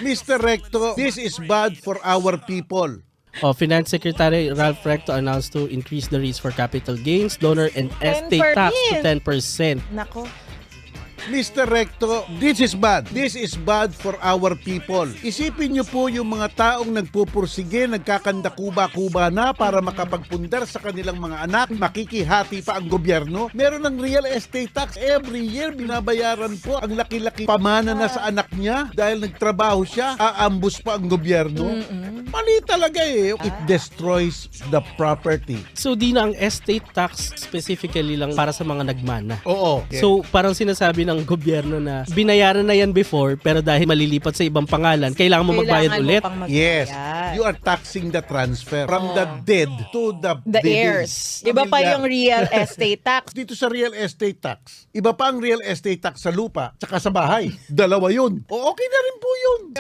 Mr. Recto, this is bad for our people. Finance Secretary Ralph Recto announced to increase the rates for capital gains, donor, and estate tax to 10%. Nako. Mr. Recto, this is bad. This is bad for our people. Isipin niyo po yung mga taong nagpupursige, nagkakanda kuba-kuba na para makapagpundar sa kanilang mga anak, makikihati pa ang gobyerno. Meron ng real estate tax every year, binabayaran po ang laki-laki pamana na sa anak niya dahil nagtrabaho siya, aambus pa ang gobyerno. Mali talaga eh. It destroys the property. So di na ang estate tax specifically lang para sa mga nagmana. Oo. So parang sinasabi ng gobyerno na binayaran na yan before pero dahil malilipat sa ibang pangalan, kailangan mo magbayad Kailangan mo ulit. pang magbayad. Yes, you are taxing the transfer from the dead to the The living. heirs. Iba pa yung real estate tax. Dito sa real estate tax, iba pa ang real estate tax sa lupa tsaka sa bahay. Dalawa yun. O okay na rin po yun. So